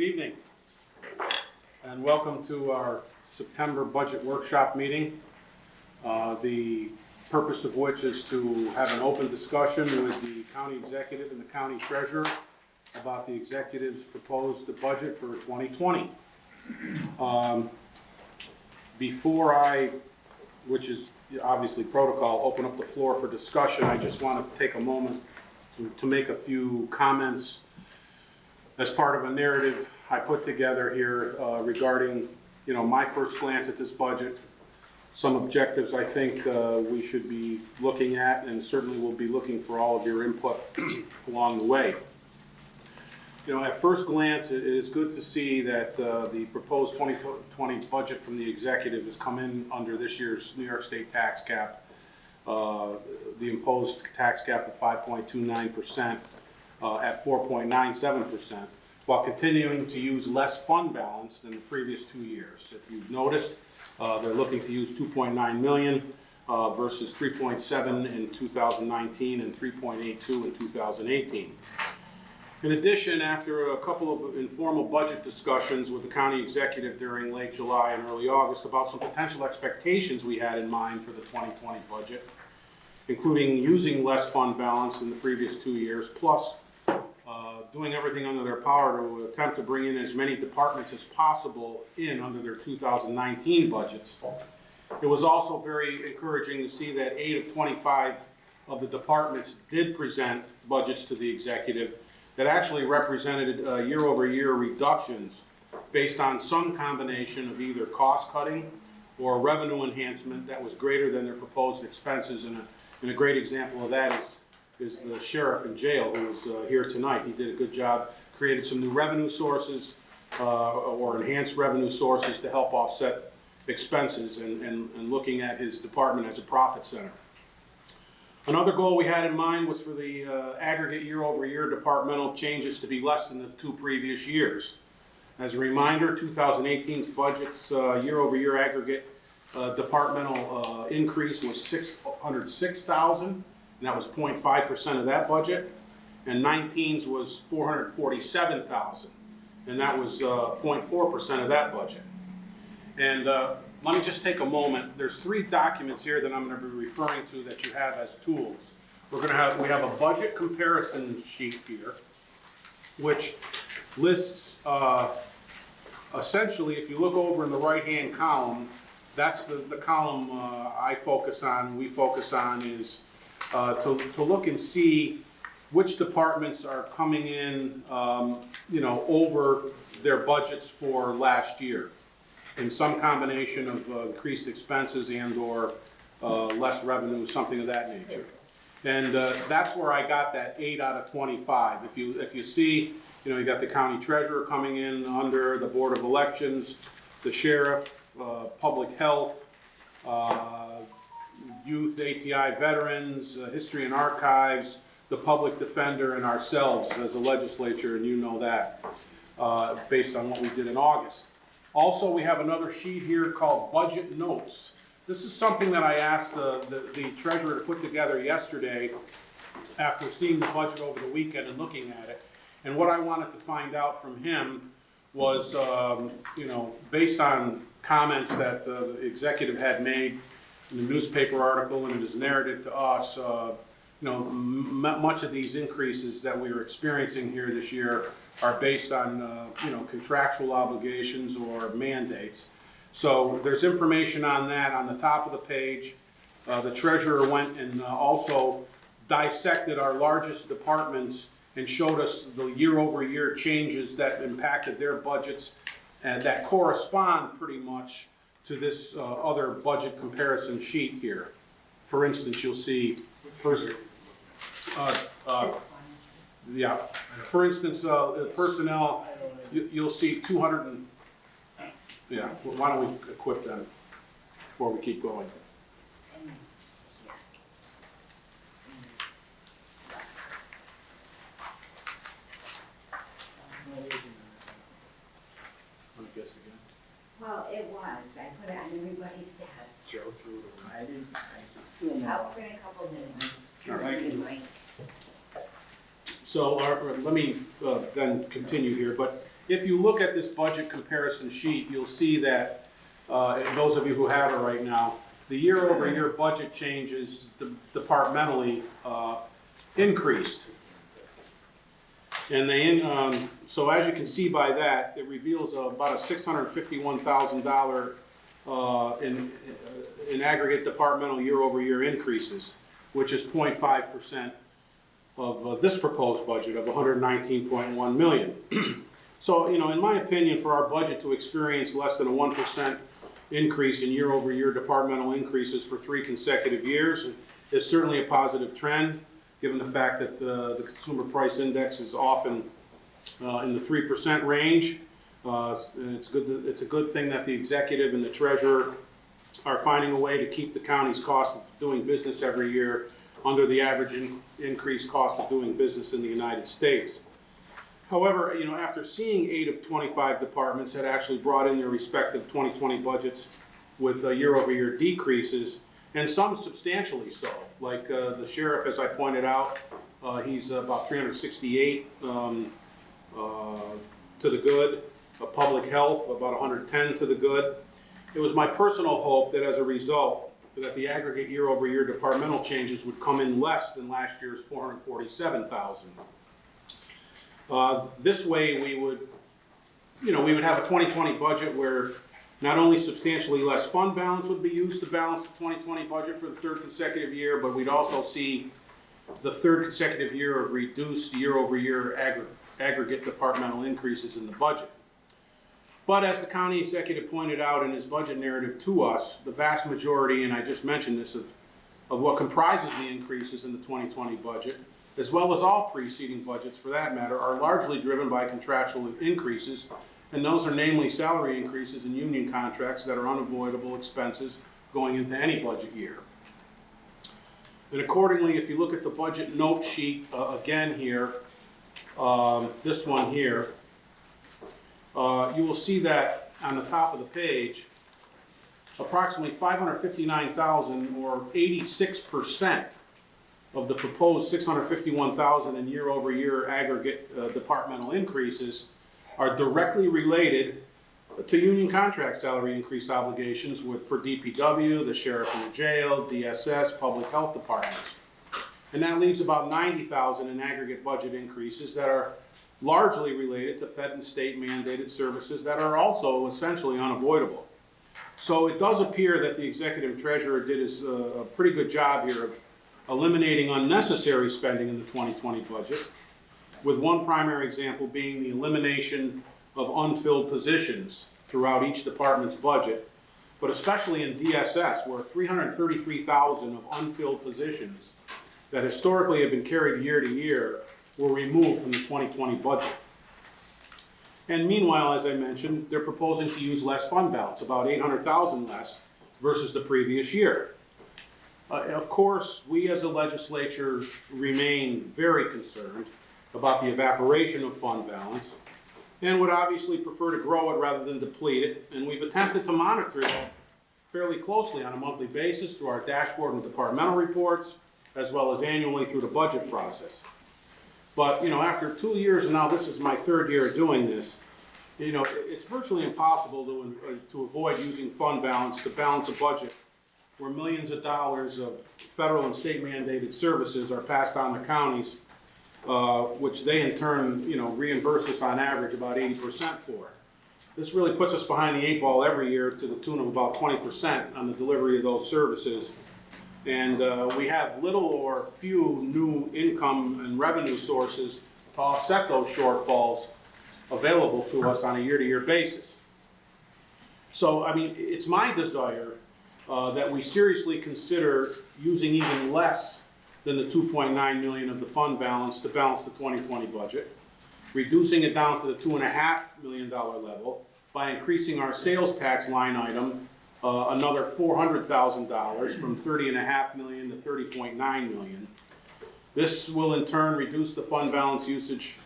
Good evening, and welcome to our September budget workshop meeting. The purpose of which is to have an open discussion with the county executive and the county treasurer about the executive's proposed budget for 2020. Before I, which is obviously protocol, open up the floor for discussion, I just want to take a moment to make a few comments as part of a narrative I put together here regarding, my first glance at this budget, some objectives I think we should be looking at, and certainly we'll be looking for all of your input along the way. At first glance, it is good to see that the proposed 2020 budget from the executive has come in under this year's New York State tax cap, the imposed tax cap of 5.29% at 4.97%, while continuing to use less fund balance than the previous 2 years. If you've noticed, they're looking to use 2.9 million versus 3.7 in 2019 and 3.82 in 2018. In addition, after a couple of informal budget discussions with the county executive during late July and early August about some potential expectations we had in mind for the 2020 budget, including using less fund balance than the previous 2 years, plus doing everything under their power to attempt to bring in as many departments as possible in under their 2019 budgets. It was also very encouraging to see that 8 of 25 of the departments did present budgets to the executive that actually represented year-over-year reductions based on some combination of either cost cutting or revenue enhancement that was greater than their proposed expenses. And a great example of that is the sheriff in jail who was here tonight. He did a good job, created some new revenue sources or enhanced revenue sources to help offset expenses and looking at his department as a profit center. Another goal we had in mind was for the aggregate year-over-year departmental changes to be less than the 2 previous years. As a reminder, 2018's budget's year-over-year aggregate departmental increase was $606,000, and that was 0.5% of that budget. And 19's was $447,000, and that was 0.4% of that budget. And let me just take a moment. There's 3 documents here that I'm going to be referring to that you have as tools. We have a budget comparison sheet here, which lists essentially, if you look over in the right-hand column, that's the column I focus on, we focus on, is to look and see which departments are coming in, over their budgets for last year, in some combination of increased expenses and or less revenue, something of that nature. And that's where I got that 8 out of 25. If you see, you got the county treasurer coming in under the Board of Elections, the sheriff, public health, youth, ATI veterans, history and archives, the public defender, and ourselves as a legislature, and you know that based on what we did in August. Also, we have another sheet here called Budget Notes. This is something that I asked the treasurer to put together yesterday after seeing the budget over the weekend and looking at it. And what I wanted to find out from him was, based on comments that the executive had made in the newspaper article and in his narrative to us, much of these increases that we are experiencing here this year are based on, contractual obligations or mandates. So there's information on that on the top of the page. The treasurer went and also dissected our largest departments and showed us the year-over-year changes that impacted their budgets and that correspond pretty much to this other budget comparison sheet here. For instance, you'll see first. This one. Yeah. For instance, personnel, you'll see 200 and, yeah, why don't we equip them before we keep going? It's in here. It's in here. Let me guess again. Well, it was. I put it on everybody's desk. Joe threw it away. I didn't. I'll print a couple new ones. All right. Anyway. So let me then continue here, but if you look at this budget comparison sheet, you'll see that, and those of you who have it right now, the year-over-year budget changes departmentally increased. And so as you can see by that, it reveals about a $651,000 in aggregate departmental year-over-year increases, which is 0.5% of this proposed budget of $119.1 million. So, in my opinion, for our budget to experience less than a 1% increase in year-over-year departmental increases for 3 consecutive years is certainly a positive trend, given the fact that the consumer price index is often in the 3% range. And it's a good thing that the executive and the treasurer are finding a way to keep the county's cost of doing business every year under the average increased cost of doing business in the United States. However, after seeing 8 of 25 departments had actually brought in their respective 2020 budgets with year-over-year decreases, and some substantially so, like the sheriff, as I pointed out, he's about 368 to the good, public health about 110 to the good. It was my personal hope that as a result, that the aggregate year-over-year departmental changes would come in less than last year's 447,000. This way we would have a 2020 budget where not only substantially less fund balance would be used to balance the 2020 budget for the 3rd consecutive year, but we'd also see the 3rd consecutive year of reduced year-over-year aggregate departmental increases in the budget. But as the county executive pointed out in his budget narrative to us, the vast majority, and I just mentioned this, of what comprises the increases in the 2020 budget, as well as all preceding budgets for that matter, are largely driven by contractual increases, and those are namely salary increases in union contracts that are unavoidable expenses going into any budget year. And accordingly, if you look at the budget note sheet again here, this one here, you will see that on the top of the page, approximately $559,000 or 86% of the proposed $651,000 in year-over-year aggregate departmental increases are directly related to union contract salary increase obligations for DPW, the sheriff and the jail, DSS, public health departments. And that leaves about $90,000 in aggregate budget increases that are largely related to fed and state mandated services that are also essentially unavoidable. So it does appear that the executive treasurer did a pretty good job here of eliminating unnecessary spending in the 2020 budget, with one primary example being the elimination of unfilled positions throughout each department's budget, but especially in DSS, where 333,000 of unfilled positions that historically have been carried year to year were removed from the 2020 budget. And meanwhile, as I mentioned, they're proposing to use less fund balance, about $800,000 less versus the previous year. Of course, we as a legislature remain very concerned about the evaporation of fund balance and would obviously prefer to grow it rather than deplete it. And we've attempted to monitor that fairly closely on a monthly basis through our dashboard and departmental reports, as well as annually through the budget process. But, after 2 years, and now this is my 3rd year of doing this, it's virtually impossible to avoid using fund balance to balance a budget where millions of dollars of federal and state mandated services are passed on to counties, which they in turn, reimburse us on average about 80% for. This really puts us behind the 8 ball every year to the tune of about 20% on the delivery of those services. And we have little or few new income and revenue sources to offset those shortfalls available to us on a year-to-year basis. So, it's my desire that we seriously consider using even less than the $2.9 million of the fund balance to balance the 2020 budget, reducing it down to the $2.5 million level by increasing our sales tax line item another $400,000 from $30.5 million to $30.9 million. This will in turn reduce the fund balance usage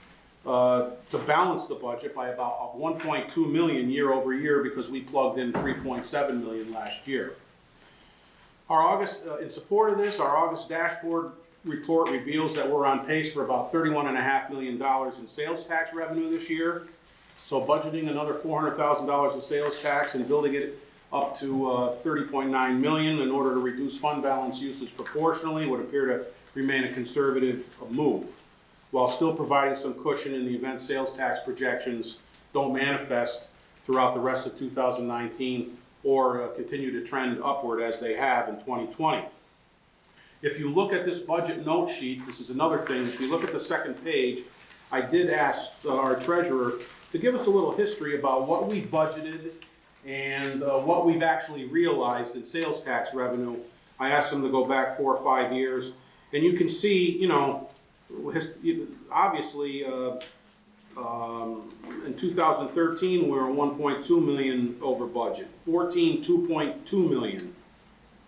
to balance the budget by about $1.2 million year over year because we plugged in $3.7 million last year. In support of this, our August dashboard report reveals that we're on pace for about $31.5 million in sales tax revenue this year. So budgeting another $400,000 of sales tax and building it up to $30.9 million in order to reduce fund balance usage proportionally would appear to remain a conservative move, while still providing some cushion in the event sales tax projections don't manifest throughout the rest of 2019 or continue to trend upward as they have in 2020. If you look at this budget note sheet, this is another thing, if you look at the second page, I did ask our treasurer to give us a little history about what we budgeted and what we've actually realized in sales tax revenue. I asked them to go back 4 or 5 years, and you can see, you know, obviously, in 2013, we were 1.2 million over budget. 14, 2.2 million.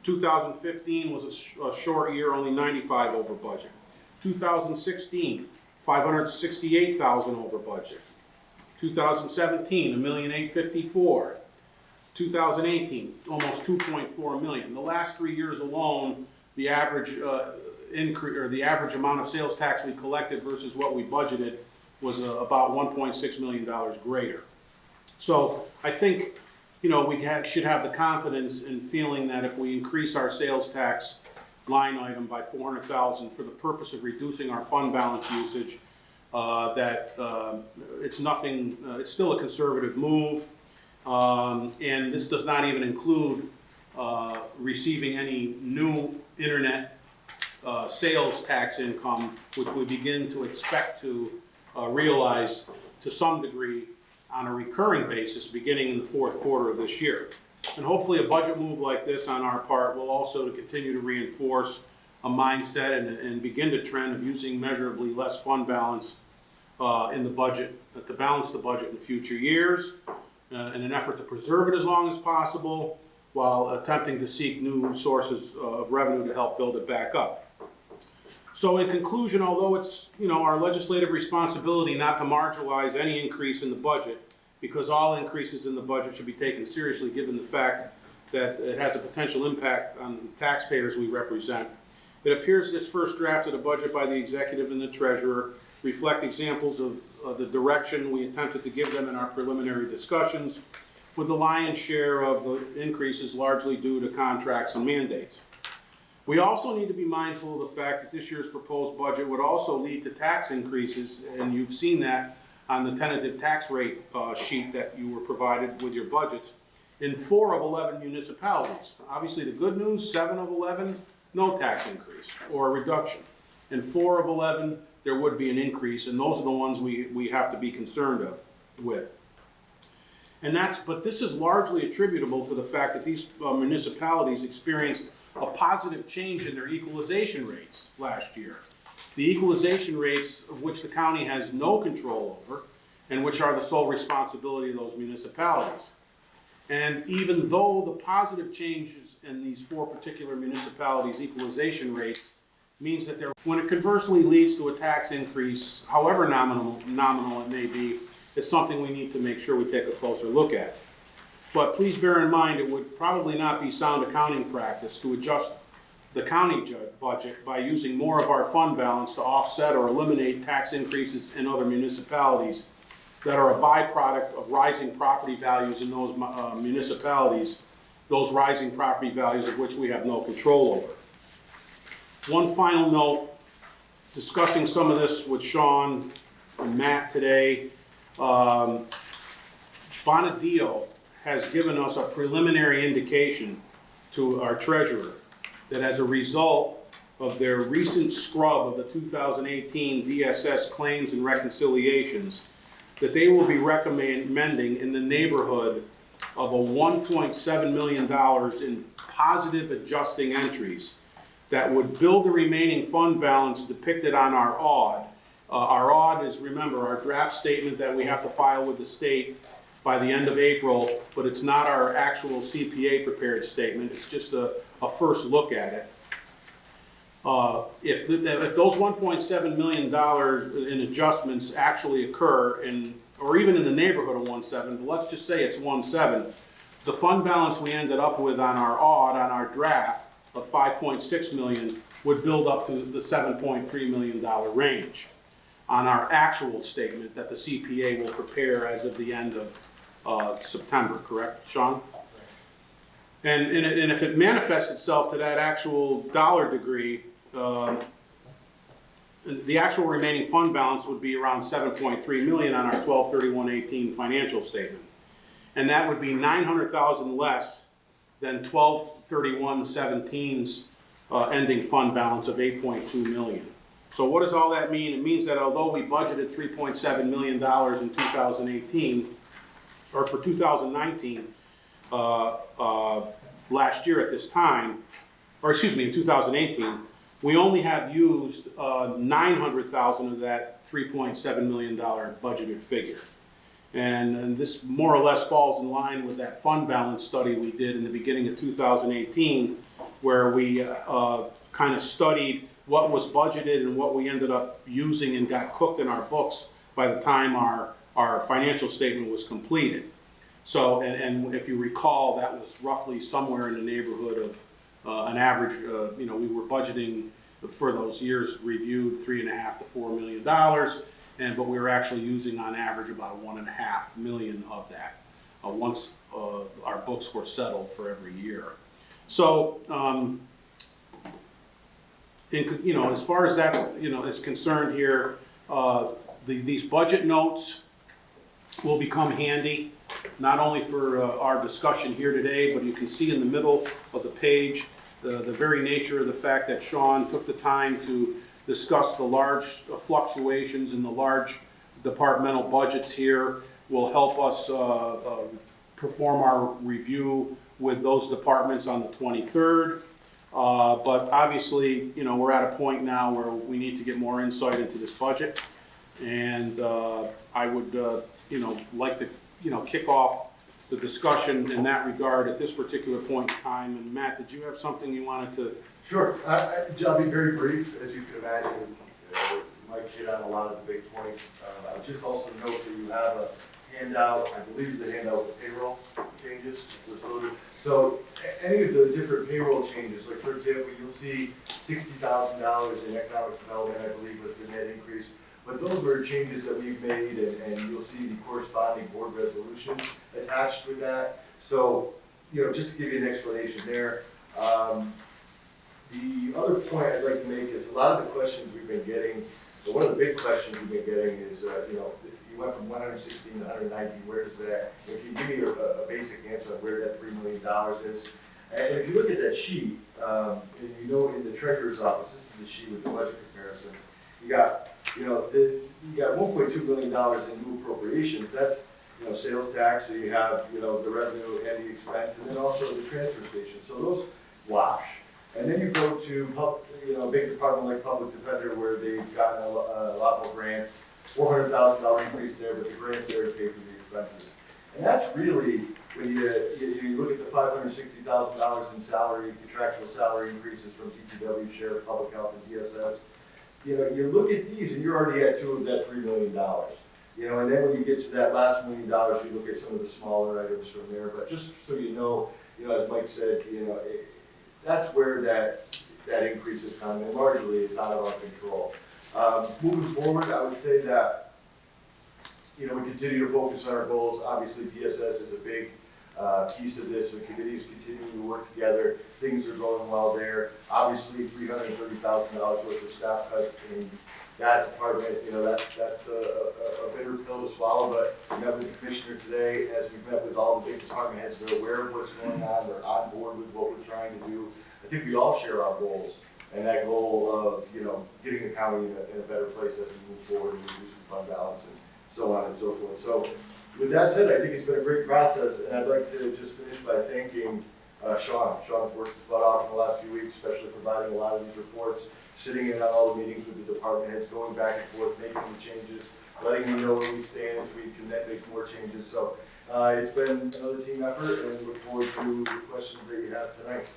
2015 was a short year, only 95 over budget. 2016, 568,000 over budget. 2017, 1,854,000. 2018, almost 2.4 million. The last 3 years alone, the average increase, or the average amount of sales tax we collected versus what we budgeted was about $1.6 million greater. So I think, you know, we should have the confidence in feeling that if we increase our sales tax line item by $400,000 for the purpose of reducing our fund balance usage, that it's nothing. It's still a conservative move. And this does not even include receiving any new internet sales tax income, which we begin to expect to realize to some degree on a recurring basis beginning in the fourth quarter of this year. And hopefully a budget move like this on our part will also to continue to reinforce a mindset and begin to trend of using measurably less fund balance in the budget, to balance the budget in future years. In an effort to preserve it as long as possible, while attempting to seek new sources of revenue to help build it back up. So in conclusion, although it's, you know, our legislative responsibility not to marginalize any increase in the budget, because all increases in the budget should be taken seriously given the fact that it has a potential impact on the taxpayers we represent, it appears this first draft of the budget by the executive and the treasurer reflect examples of the direction we attempted to give them in our preliminary discussions, with the lion's share of the increases largely due to contracts and mandates. We also need to be mindful of the fact that this year's proposed budget would also lead to tax increases, and you've seen that on the tentative tax rate sheet that you were provided with your budgets, in 4 of 11 municipalities. Obviously the good news, 7 of 11, no tax increase or a reduction. In 4 of 11, there would be an increase, and those are the ones we have to be concerned with. But this is largely attributable to the fact that these municipalities experienced a positive change in their equalization rates last year. The equalization rates of which the county has no control over, and which are the sole responsibility of those municipalities. And even though the positive changes in these 4 particular municipalities' equalization rates means that when it conversely leads to a tax increase, however nominal it may be, it's something we need to make sure we take a closer look at. But please bear in mind, it would probably not be sound accounting practice to adjust the county budget by using more of our fund balance to offset or eliminate tax increases in other municipalities that are a byproduct of rising property values in those municipalities, those rising property values of which we have no control over. One final note, discussing some of this with Sean and Matt today, Bonadillo has given us a preliminary indication to our treasurer that as a result of their recent scrub of the 2018 DSS claims and reconciliations, that they will be recommending in the neighborhood of a $1.7 million in positive adjusting entries that would build the remaining fund balance depicted on our AUD. Our AUD is, remember, our draft statement that we have to file with the state by the end of April, but it's not our actual CPA prepared statement. It's just a first look at it. If those $1.7 million in adjustments actually occur, or even in the neighborhood of 1.7, but let's just say it's 1.7, the fund balance we ended up with on our AUD, on our draft of 5.6 million, would build up to the $7.3 million range. on our actual statement that the CPA will prepare as of the end of September, correct, Sean? And if it manifests itself to that actual dollar degree, the actual remaining fund balance would be around 7.3 million on our 12/31/18 financial statement. And that would be 900,000 less than 12/31/17's ending fund balance of 8.2 million. So what does all that mean? It means that although we budgeted $3.7 million in 2018, or for 2019, last year at this time, or excuse me, in 2018, we only have used 900,000 of that $3.7 million budgeted figure. And this more or less falls in line with that fund balance study we did in the beginning of 2018, where we kind of studied what was budgeted and what we ended up using and got cooked in our books by the time our financial statement was completed. So, and if you recall, that was roughly somewhere in the neighborhood of an average, we were budgeting for those years reviewed $3.5 to $4 million, but we were actually using on average about $1.5 million of that once our books were settled for every year. So, as far as that is concerned here, these budget notes will become handy, not only for our discussion here today, but you can see in the middle of the page the very nature of the fact that Sean took the time to discuss the large fluctuations in the large departmental budgets here will help us perform our review with those departments on the 23rd. But obviously, we're at a point now where we need to get more insight into this budget. And I would, like to, kick off the discussion in that regard at this particular point in time. And Matt, did you have something you wanted to? Sure. I'll be very brief. As you can imagine, Mike hit on a lot of the big points. I'll just also note that you have a handout, I believe the handout with payroll changes was loaded. So any of the different payroll changes, like for example, you'll see $60,000 in economic development, I believe was the net increase. But those were changes that we've made, and you'll see the corresponding board resolution attached with that. So, just to give you an explanation there. The other point I'd like to make is a lot of the questions we've been getting, so one of the big questions we've been getting is, you went from 116 to 190, where is that? If you give me a basic answer on where that $3 million is. And if you look at that sheet, and in the treasurer's office, this is the sheet with the budget comparison, you got $1.2 million in new appropriations. That's, sales tax, so you have, the revenue and the expense, and then also the transfer station. So those wash. And then you go to, a big department like Public Defender, where they've gotten a lot more grants, $400,000 increase there, but the grants there to pay for the expenses. And that's really, when you look at the $560,000 in salary, contractual salary increases from DPW, Sheriff, Public Health, and DSS, you look at these and you're already at two of that $3 million. And then when you get to that last $1 million, you look at some of the smaller items from there. But just so you know, as Mike said, that's where that increase is coming, and largely it's out of our control. Moving forward, I would say that, we continue to focus on our goals. Obviously, PSS is a big piece of this. The committees continue to work together. Things are going well there. Obviously, $330,000 worth of staff cuts in that department, that's a bitter pill to swallow, but we met with the commissioner today, as we've met with all the big department heads. They're aware of what's going on. They're on board with what we're trying to do. I think we all share our goals, and that goal of, getting the county in a better place as we move forward and reduce the fund balance and so on and so forth. So with that said, I think it's been a great process, and I'd like to just finish by thanking Sean. Sean's worked his butt off in the last few weeks, especially providing a lot of these reports, sitting in on all the meetings with the department heads, going back and forth, making the changes, letting me know where we stand so we can then make more changes. So it's been another team effort, and we look forward to the questions that you have tonight.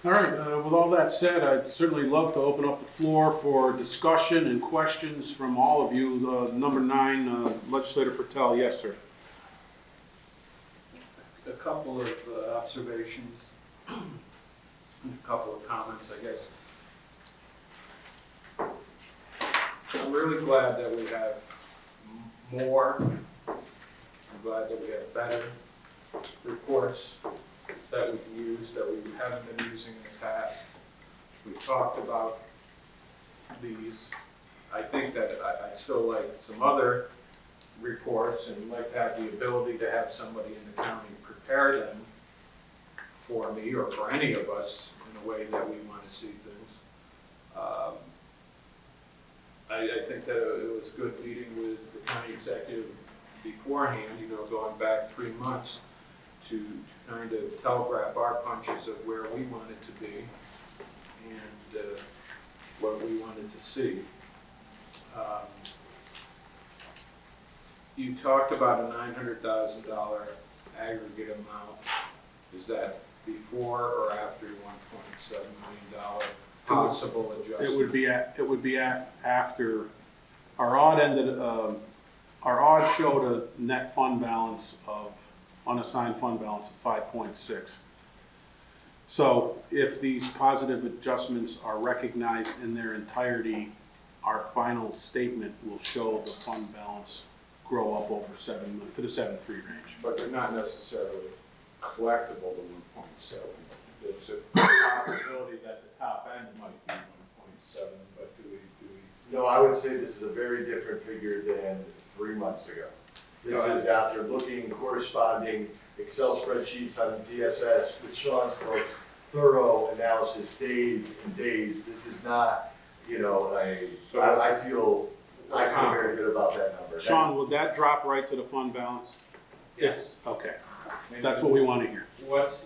All right, with all that said, I'd certainly love to open up the floor for discussion and questions from all of you. Number 9, Legislator Patel. Yes, sir. A couple of observations, a couple of comments, I guess. I'm really glad that we have more. I'm glad that we have better reports that we can use, that we haven't been using in the past. We talked about these. I think that I'd still like some other reports and like to have the ability to have somebody in the county prepare them for me or for any of us in a way that we want to see things. I think that it was good meeting with the county executive beforehand, you know, going back 3 months to kind of telegraph our punches of where we wanted to be and what we wanted to see. You talked about a $900,000 aggregate amount. Is that before or after $1.7 million possible adjustment? It would be after, our odd showed a net fund balance of, unassigned fund balance of 5.6. So if these positive adjustments are recognized in their entirety, our final statement will show the fund balance grow up over 7 million, to the 7.3 range. But they're not necessarily collectible to 1.7. There's a possibility that the top end might be 1.7, but do we? No, I would say this is a very different figure than 3 months ago. This is after looking, corresponding Excel spreadsheets on DSS with Sean's folks, thorough analysis, days and days. This is not, you know, I feel very good about that number. Sean, would that drop right to the fund balance? Yes. Okay, that's what we want to hear. What's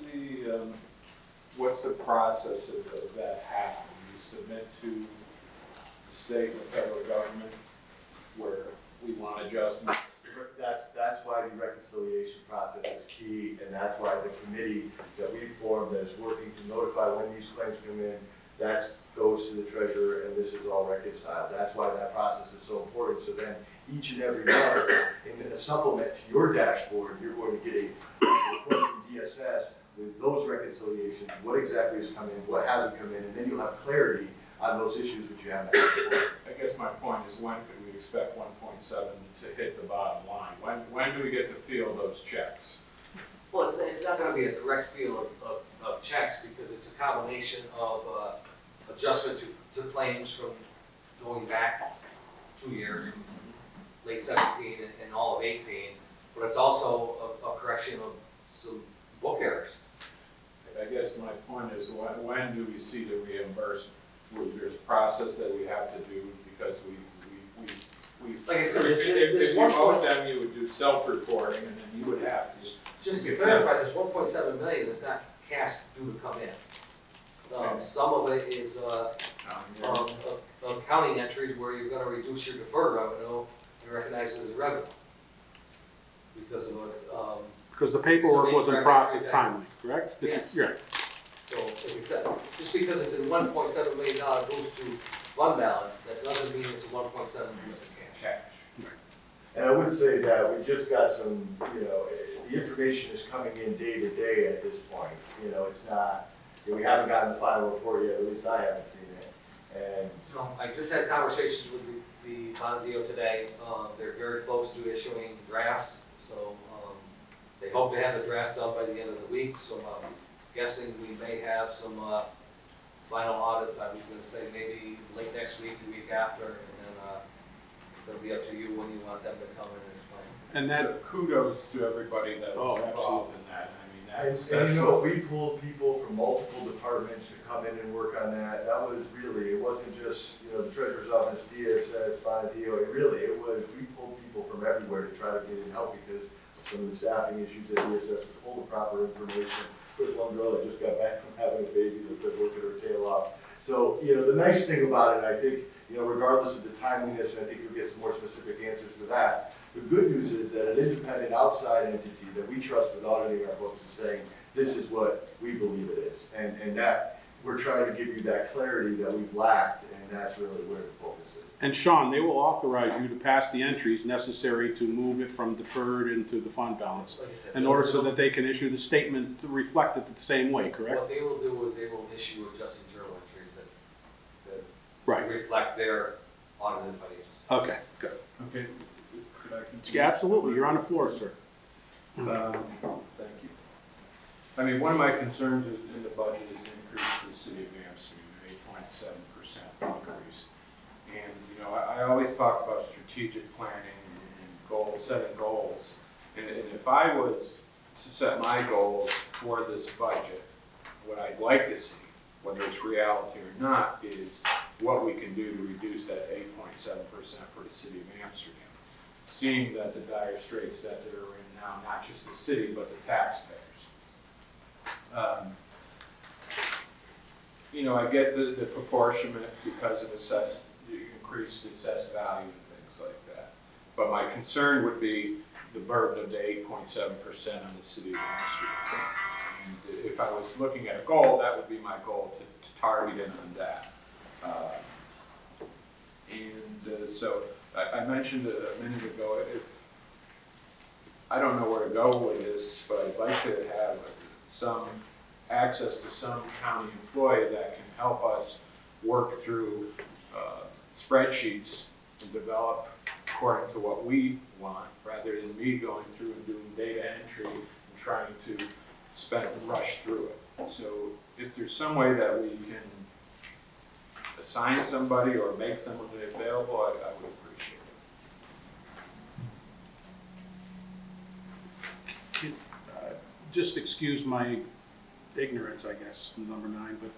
the process of that happening? You submit to the state and the federal government where we want adjustments? That's why the reconciliation process is key, and that's why the committee that we formed that is working to notify when these claims come in, that goes to the treasurer, and this is all reconciled. That's why that process is so important. So then each and every month, in a supplement to your dashboard, you're going to get a report from DSS with those reconciliations, what exactly has come in, what hasn't come in, and then you'll have clarity on those issues which you haven't had before. I guess my point is, when could we expect 1.7 to hit the bottom line? When do we get to feel those checks? Well, it's not gonna be a direct feel of checks because it's a combination of adjustment to claims from going back 2 years, late 17 and all of 18, but it's also a correction of some book errors. I guess my point is, when do we see the reimbursement? There's a process that we have to do because we Like I said, if there's you one owed point, them, you would do self-reporting and then you would have to. just to clarify, there's 1.7 million that's not cash due to come in. Okay. Some of it is accounting entries where you're gonna reduce your deferred revenue and recognize it as revenue. Because of Because the paperwork wasn't processed timely, correct? Yes. Yeah. so, like I said, just because it's in $1.7 million goes to fund balance, that doesn't mean it's a 1.7 goes to cash. And I would say that we just got some, you know, the information is coming in day to day at this point. You know, it's not, you know, we haven't gotten the final report yet, at least I haven't seen it. And So I just had conversations with the bond deal today. They're very close to issuing drafts, so they hope to have the draft done by the end of the week. So I'm guessing we may have some final audits. I was going to say maybe late next week, the week after, and then it's going to be up to you when you want them to come in and explain. And that, So kudos to everybody that was Oh, involved in that. I mean, that's you know, we pulled people from multiple departments to come in and work on that. That was really, it wasn't just, you know, the treasurer's office, DSS, Bonadeo. It was, we pulled people from everywhere to try to get in help because of some of the staffing issues at DSS to pull the proper information. There's one girl that just got back from having a baby that's been working her tail off. So, you know, the nice thing about it, I think, you know, regardless of the timeliness, and I think you'll get some more specific answers for that, the good news is that an independent outside entity that we trust with auditing our books is saying, this is what we believe it is. And that, we're trying to give you that clarity that we've lacked, and that's really where the focus is. and Sean, they will authorize you to pass the entries necessary to move it from deferred into the fund balance Like I said, in order so that they can issue the statement to reflect it the same way, correct? What they will do is they will issue adjusted journal entries that Right. reflect their audited financials. Okay, good. Okay, could I continue? Yeah, absolutely, you're on the floor, sir. Thank you. I mean, one of my concerns is in the budget is the increase for the city of Amsterdam, an 8.7% increase. And, you know, I always talk about strategic planning and setting goals. And if I was to set my goals for this budget, what I'd like to see, whether it's reality or not, is what we can do to reduce that 8.7% for the city of Amsterdam. Seeing that the dire straits that they're in now, not just the city, but the taxpayers. You know, I get the proportionate because of increased assessed value and things like that. But my concern would be the burden of the 8.7% on the city of Amsterdam. And if I was looking at a goal, that would be my goal, to target in on that. So I mentioned a minute ago, I don't know where to go with this, but I'd like to have some access to some county employee that can help us work through spreadsheets and develop according to what we want, rather than me going through and doing data entry and trying to rush through it. So if there's some way that we can assign somebody or make someone available, I would appreciate it. Just excuse my ignorance, I guess, number 9, but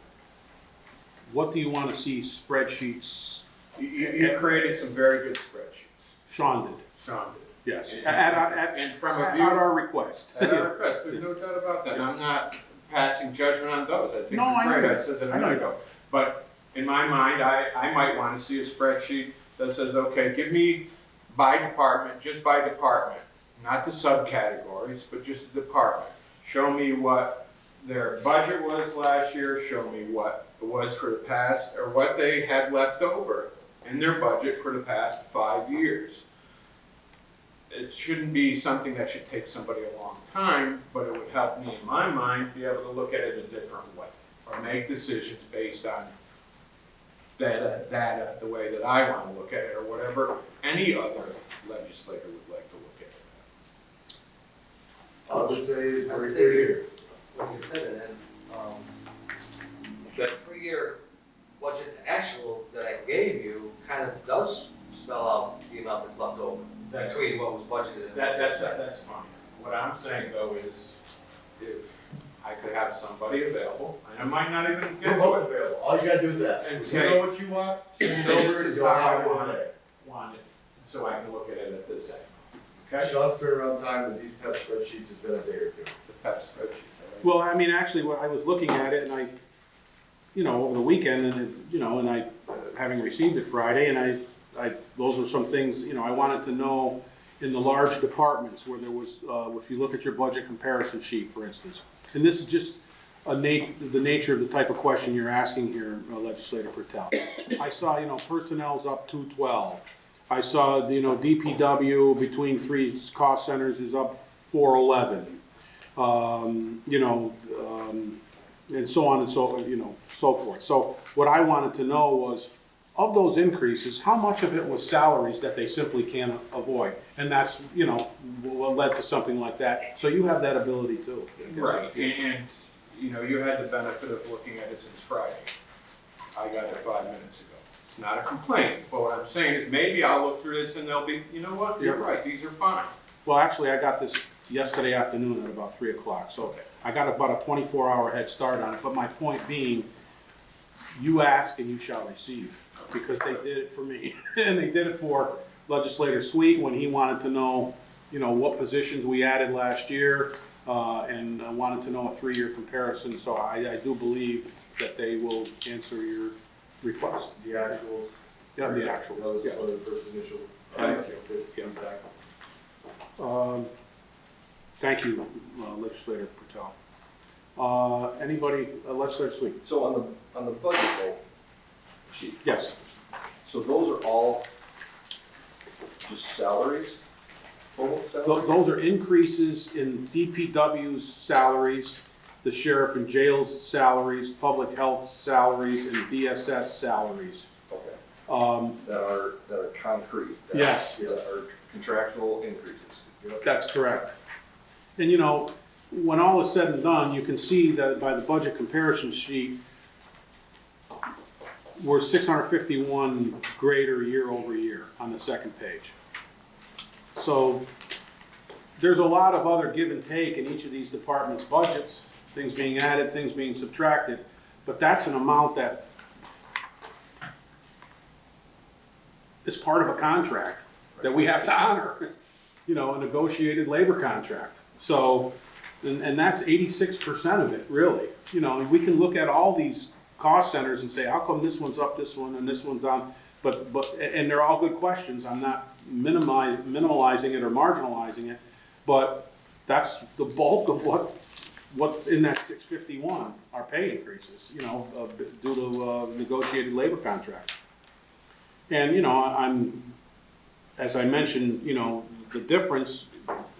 what do you want to see spreadsheets? You created some very good spreadsheets. Sean did, Sean did. yes, And at from a view, our request. at our request, there's no doubt about that. I'm not passing judgment on those. I think No, I they're know. great. I said that a minute ago. But in my mind, I might want to see a spreadsheet that says, okay, give me by department, just by department, not the subcategories, but just the department. Show me what their budget was last year, show me what it was for the past, or what they had left over in their budget for the past 5 years. It shouldn't be something that should take somebody a long time, but it would help me, in my mind, be able to look at it a different way, or make decisions based on data the way that I want to look at it, or whatever any other legislator would like to look at it. I would say I would we're say here. What you said, and the 3-year budget actual that I gave you kind of does spell out the amount that's left over between what was budgeted and. That's fine. What I'm saying though is, if I could have somebody available, and I might not even You're get both to it, available. All you gotta do is ask. And If say- you know what you want, and send say it this over, is you'll how I have it want today. it, so I can look at it at this end. Okay? Sean's turnaround time with these PEP spreadsheets has been a day or two. The PEP spreadsheet. all right? Well, I mean, actually, what I was looking at it, and I, you know, over the weekend, and it, you know, and I, having received it Friday, and I, those were some things, you know, I wanted to know in the large departments where there was, if you look at your budget comparison sheet, for instance, and this is just the nature of the type of question you're asking here, Legislator Patel. I saw, you know, personnel's up 212. I saw, you know, DPW between 3 cost centers is up 411. You know, and so on and so, you know, so forth. So what I wanted to know was, of those increases, how much of it was salaries that they simply can't avoid? And that's, you know, what led to something like that. So you have that ability too. I guess. Right, and, you know, you had the benefit of looking at it since Friday. I got it 5 minutes ago. It's not a complaint, but what I'm saying is maybe I'll look through this and they'll be, you know what, you're right, these are fine. Well, actually, I got this yesterday afternoon at about 3 o'clock, so I got about a 24-hour head start on it. But my point being, you ask and you shall receive, because they did it for me. And they did it for Legislator Sweet when he wanted to know, you know, what positions we added last year, and wanted to know a 3-year comparison. So I do believe that they will answer your request. The actuals. Yeah, the actuals, That was yeah. one of the first initial. Thank you. Feedback. Thank you, Legislator Patel. Anybody, Legislator Sweet? So on the budget vote sheet, Yes. so those are all just salaries, total salaries? Those are increases in DPW's salaries, the sheriff and jail's salaries, public health salaries, and DSS salaries. Okay. That are concrete. That- Yes. That are contractual increases. That's correct. And you know, when all is said and done, you can see that by the budget comparison sheet, we're 651 greater year over year on the second page. So there's a lot of other give and take in each of these departments' budgets, things being added, things being subtracted, but that's an amount that is part of a contract that we have to honor, you know, a negotiated labor contract. So, and that's 86% of it, really. You know, and we can look at all these cost centers and say, how come this one's up, this one, and this one's down? And they're all good questions. I'm not minimalizing it or marginalizing it, but that's the bulk of what's in that 651 are pay increases, you know, due to negotiated labor contract. And, you know, as I mentioned, you know, the difference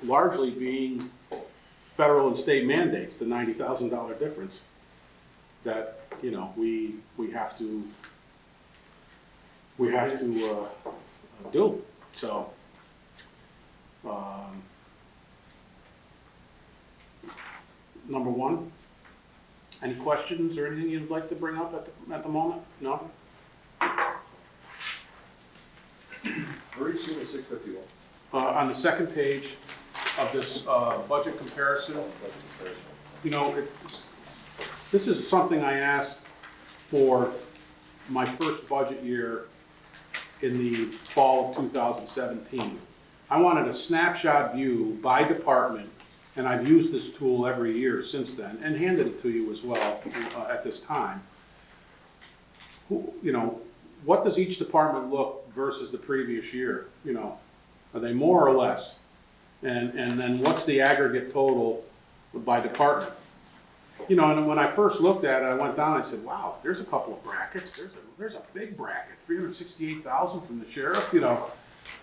largely being federal and state mandates, the $90,000 difference that, you know, we have to do. So, number one, any questions or anything you'd like to bring up at the moment? No? Where are you seeing the 651? On the second page of this budget comparison, you know, this is something I asked for my first budget year in the fall of 2017. I wanted a snapshot view by department, and I've used this tool every year since then, and handed it to you as well at this time. You know, what does each department look versus the previous year? You know, are they more or less? And then what's the aggregate total by department? You know, and when I first looked at it, I went down and I said, wow, there's a couple of brackets. There's a big bracket, 368,000 from the sheriff, you know,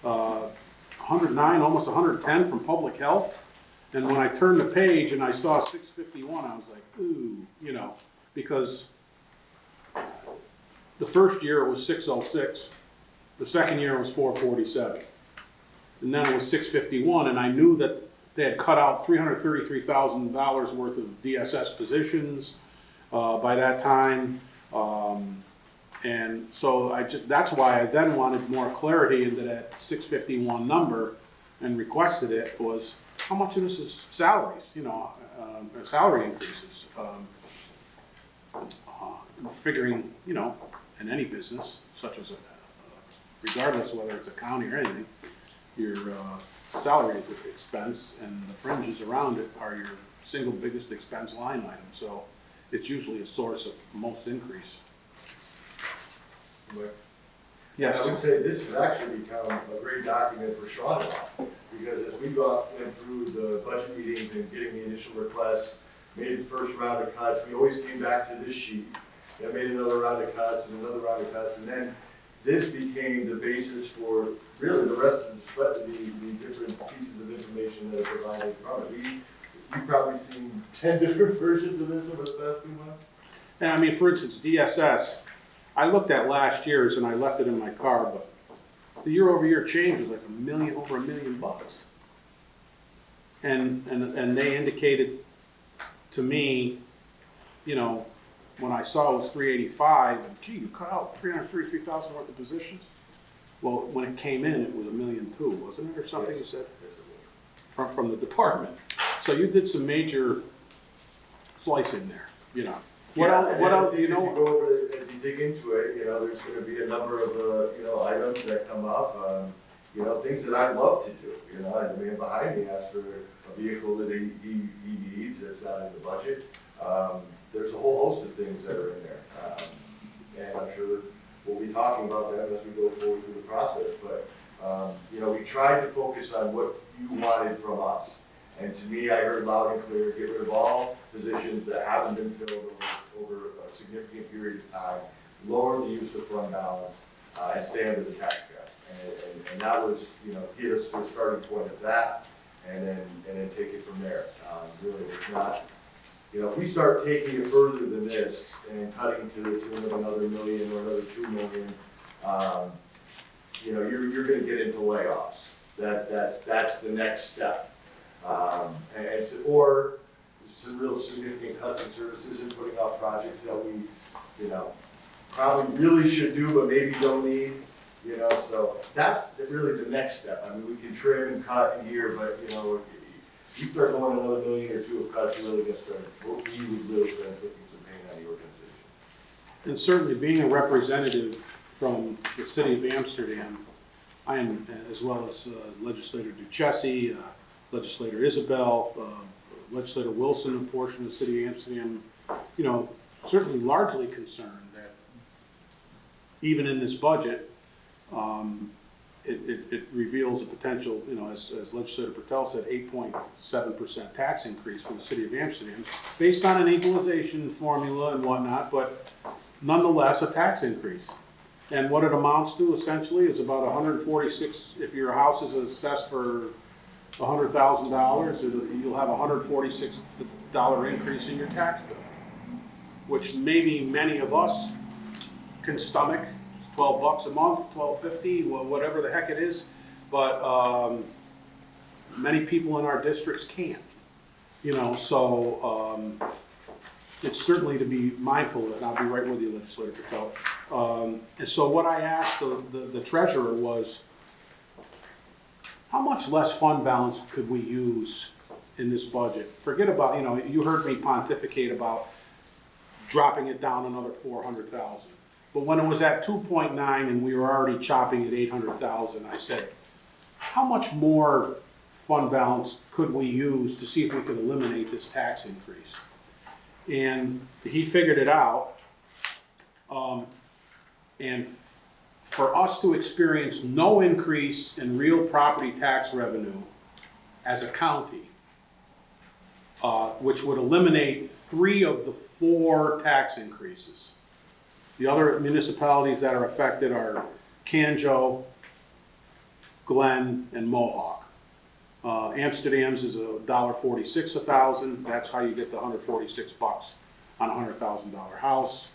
109, almost 110 from public health. And when I turned the page and I saw 651, I was like, ooh, you know, because the first year it was 606, the second year it was 447, and then it was 651, and I knew that they had cut out $333,000 worth of DSS positions by that time, and so that's why I then wanted more clarity into that 651 number and requested it, was how much of this is salaries, you know, salary increases, figuring, you know, in any business, such as regardless of whether it's a county or anything, your salary is an expense, and the fringes around it are your single biggest expense line item. So it's usually a source of most increase. Yes. I would say this has actually become a great document for Sean and I, because as we went through the budget meetings and getting the initial requests, made the first round of cuts, we always came back to this sheet, and made another round of cuts and another round of cuts, and then this became the basis for really the rest of the different pieces of information that are provided from it. We've probably seen 10 different versions of this over the past few months. And I mean, for instance, DSS, I looked at last year's and I left it in my car, but the year-over-year change was like over $1 million. And they indicated to me, you know, when I saw it was 385, gee, you cut out 333,000 worth of positions? Well, when it came in, it was $1.2 million, wasn't it, or something you said? From the department. So you did some major slicing there, you know. What else, you know? As you go over, as you dig into it, you know, there's gonna be a number of, you know, items that come up, you know, things that I'd love to do. You know, and the man behind me asked for a vehicle that he needs that's not in the budget. There's a whole host of things that are in there. And I'm sure that we'll be talking about them as we go forward through the process. But, you know, we tried to focus on what you wanted from us. And to me, I heard loud and clear, get rid of all positions that haven't been filled over a significant period of time, lower the use of fund balance, and stay under the tax cap. And that was, you know, get us to a starting point of that, and then take it from there. Really, it's not, you know, if we start taking it further than this and cutting to the tune of another $1 million or another $2 million, you know, you're gonna get into layoffs. That's the next step. Or some real significant cuts in services and putting off projects that we, you know, probably really should do, but maybe don't need, you know, so that's really the next step. I mean, we can trim and cut in here, but, you know, if you start going another million or two of cuts, you're really gonna start, we would really start taking some pain out of the organization. And certainly being a representative from the city of Amsterdam, I am, as well as Legislator Duchessis, Legislator Isabel, Legislator Wilson, a portion of the city of Amsterdam, you know, certainly largely concerned that even in this budget, it reveals a potential, you know, as Legislator Patel said, 8.7% tax increase for the city of Amsterdam, based on an equalization formula and whatnot, but nonetheless a tax increase. And what it amounts to essentially is about 146, if your house is assessed for $100,000, you'll have a $146 increase in your tax bill, which maybe many of us can stomach. $12 a month, $12.50, whatever the heck it is, but many people in our districts can't. You know, so it's certainly to be mindful of, and I'll be right with you, Legislator Patel. And so what I asked the treasurer was, how much less fund balance could we use in this budget? Forget about, you know, you heard me pontificate about dropping it down another 400,000. But when it was at 2.9 and we were already chopping at 800,000, I said, how much more fund balance could we use to see if we could eliminate this tax increase? And he figured it out. For us to experience no increase in real property tax revenue as a county, which would eliminate 3 of the 4 tax increases. The other municipalities that are affected are Canjo, Glen, and Mohawk. Amsterdam's is $1.46 a thousand. That's how you get the $146 on a $100,000 house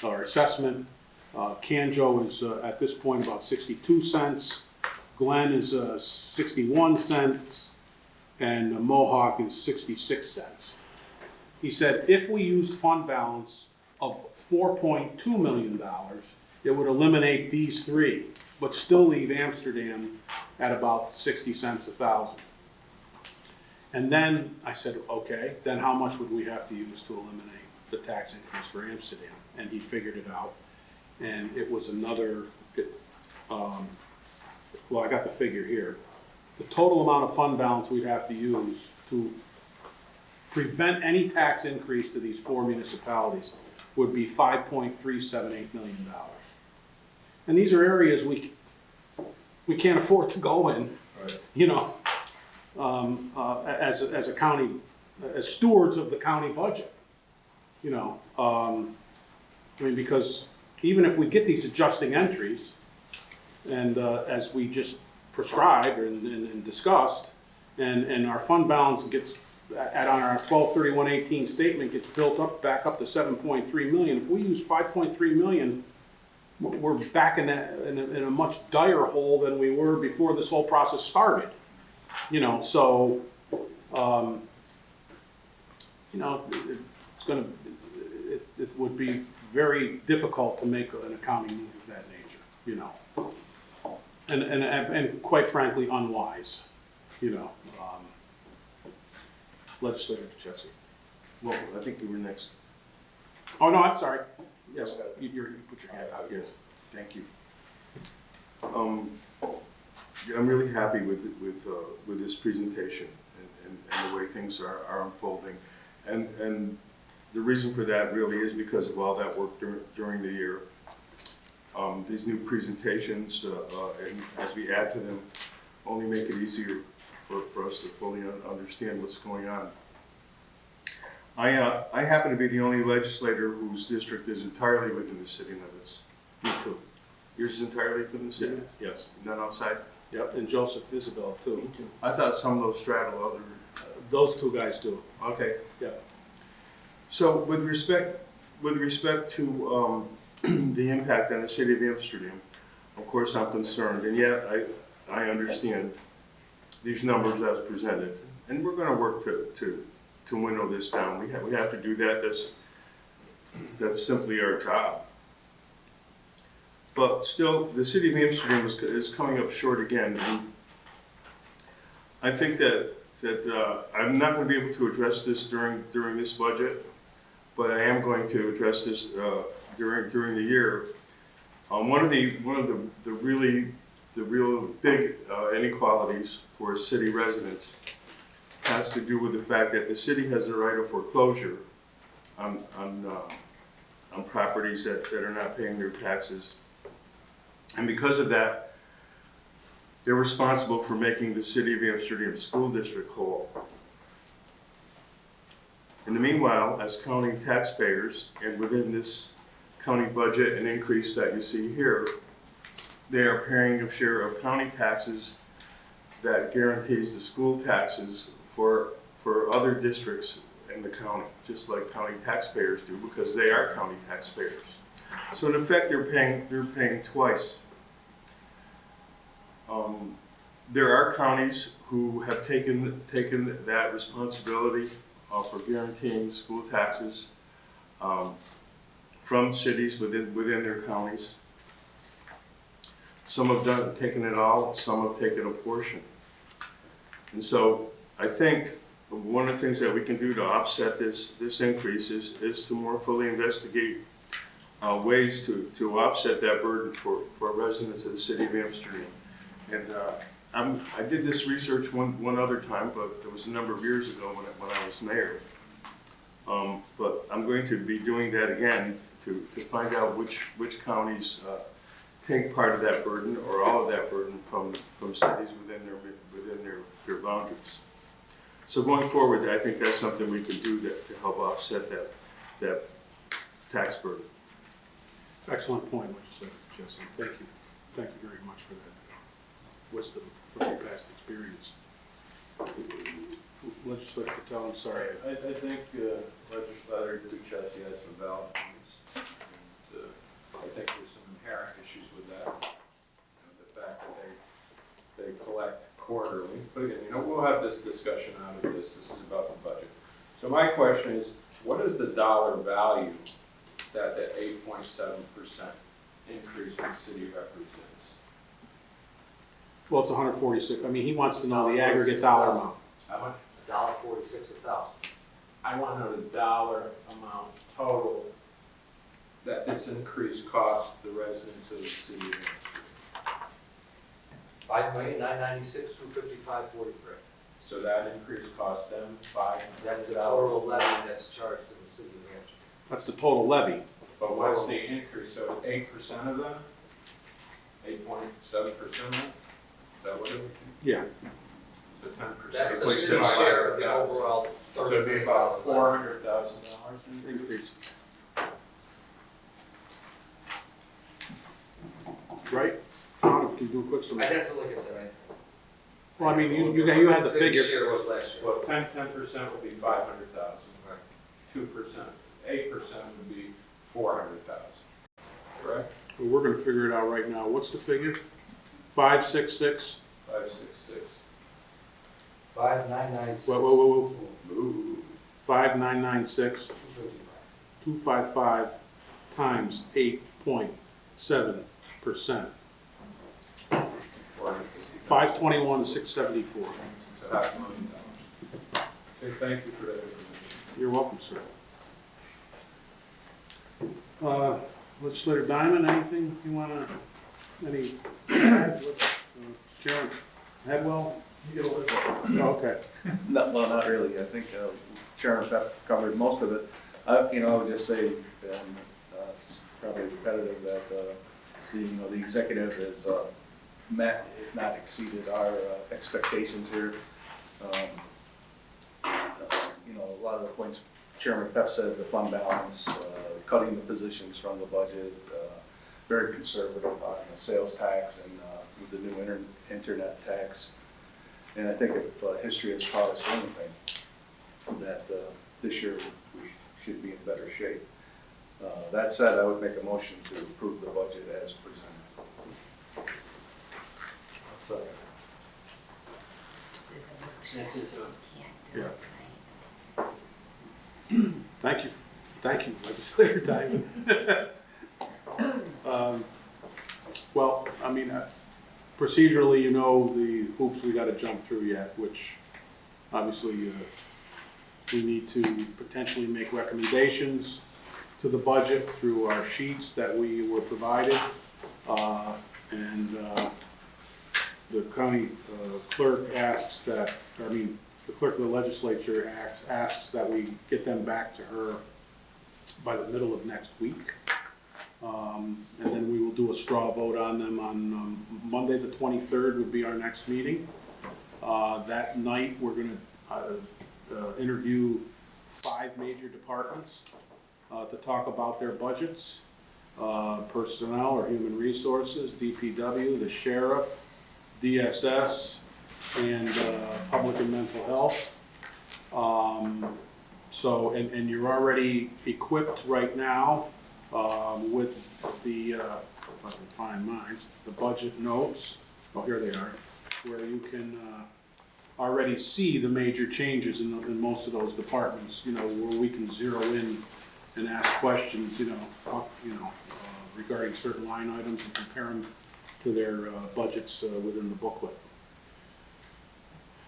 or assessment. Canjo is at this point about 62 cents. Glen is 61 cents, and Mohawk is 66 cents. He said if we used fund balance of $4.2 million, it would eliminate these 3, but still leave Amsterdam at about 60 cents a thousand. And then I said, okay, then how much would we have to use to eliminate the tax increase for Amsterdam? And he figured it out. And it was another, well, I got the figure here. The total amount of fund balance we'd have to use to prevent any tax increase to these 4 municipalities would be $5.378 million. And these are areas we can't afford to go in, Right. you know, as a county, as stewards of the county budget, you know. I mean, because even if we get these adjusting entries, and as we just prescribed and discussed, and our fund balance gets, on our 12/31/18 statement, gets built up back up to 7.3 million. If we use 5.3 million, we're back in a much dire hole than we were before this whole process started. You know, so you know, it would be very difficult to make an accounting move of that nature. You know, and quite frankly, unwise. You know. Legislator Duchessis. Well, I think you were next. Oh, no, I'm sorry. Yes, you put your hand out, yes. Thank you. Yeah, I'm really happy with this presentation and the way things are unfolding. And the reason for that really is because of all that work during the year. These new presentations, and as we add to them, only make it easier for us to fully understand what's going on. I happen to be the only legislator whose district is entirely within the city limits. Me too. Yours is entirely within the city? Yes. None outside? Yep, and Joseph Isabel too. Me too. I thought some of those straddle other. Those 2 guys do. Okay. Yeah. So with respect to the impact on the city of Amsterdam, of course, I'm concerned, and yet I understand these numbers as presented, and we're gonna work to winnow this down. We have to do that, that's simply our job. But still, the city of Amsterdam is coming up short again, and I think that I'm not gonna be able to address this during this budget, but I am going to address this during the year. One of the real big inequalities for city residents has to do with the fact that the city has the right of foreclosure on properties that are not paying their taxes. And because of that, they're responsible for making the city of Amsterdam School District whole. In the meanwhile, as county taxpayers, and within this county budget and increase that you see here, they are paying a share of county taxes that guarantees the school taxes for other districts in the county, just like county taxpayers do, because they are county taxpayers. So in effect, they're paying twice. There are counties who have taken that responsibility for guaranteeing school taxes from cities within their counties. Some have taken it all, some have taken a portion. And so I think one of the things that we can do to offset this increase is to more fully investigate ways to offset that burden for residents of the city of Amsterdam. And I did this research one other time, but it was a number of years ago when I was mayor. But I'm going to be doing that again to find out which counties take part of that burden or all of that burden from cities within their boundaries. So going forward, I think that's something we can do to help offset that tax burden. Excellent point, Legislator Jensen. Thank you. Thank you very much for that wisdom from your past experience. Legislator Patel, I'm sorry. I think Legislator Duchessis has some valid points. And, I think there's some inherent issues with that. The fact that they collect quarterly. But again, we'll have this discussion out of this. This is about the budget. So my question is, what is the dollar value that the 8.7% increase in the city represents? Well, it's 146. I mean, he wants to know the aggregate dollar amount. How much? $1.46 a thousand. I want to know the dollar amount total that this increase costs the residents of the city of Amsterdam. $5,996,255.43. So that increase costs them $500. That's the total levy that's charged to the city of Amsterdam. That's the total levy. But what's the increase? So 8% of that? 8.7% of that? Is that what it would be? Yeah. So 10%. That's the Like city's share of the overall. So it'd be about $400,000 Increase. Right? John, if you can do a quick I'd summary. have to look at that. Well, I mean, you had the City's figure. share was last year. Well, 10% would be 500,000. Right. 2%, 8% would be 400,000. Correct? Well, we're gonna figure it out right now. What's the figure? 566? 566. 5,996. Whoa. Ooh. 5996, 255. 255 times 8.7%. 521,674. So $500,000. Okay, thank you for that information. You're welcome, sir. Legislator Diamond, anything you wanna, Chairman Headwell? Okay. No, well, not really. I think Chairman Pep covered most of it. I would just say, it's probably repetitive, that the executive has met, if not exceeded, our expectations here. A lot of the points Chairman Pep said, the fund balance, cutting the positions from the budget, very conservative on the sales tax and with the new internet tax. And I think if history has taught us anything, that this year we should be in better shape. That said, I would make a motion to approve the budget as presented. So, This is a workshop. This is a- We can't do Yeah. it tonight. Thank you, legislator Diamond. Well, I mean, procedurally, you know the hoops we gotta jump through yet, which obviously, we need to potentially make recommendations to the budget through our sheets that we were provided. And the county clerk asks that, the clerk of the legislature asks that we get them back to her by the middle of next week. And then we will do a straw vote on them on Monday, the 23rd would be our next meeting. That night, we're gonna interview 5 major departments to talk about their budgets. Personnel or human resources, DPW, the sheriff, DSS, and public and mental health. So, and you're already equipped right now with the, if I can find mine, the budget notes. Oh, here they are, where you can already see the major changes in most of those departments, you know, where we can zero in and ask questions, regarding certain line items and compare them to their budgets within the booklet.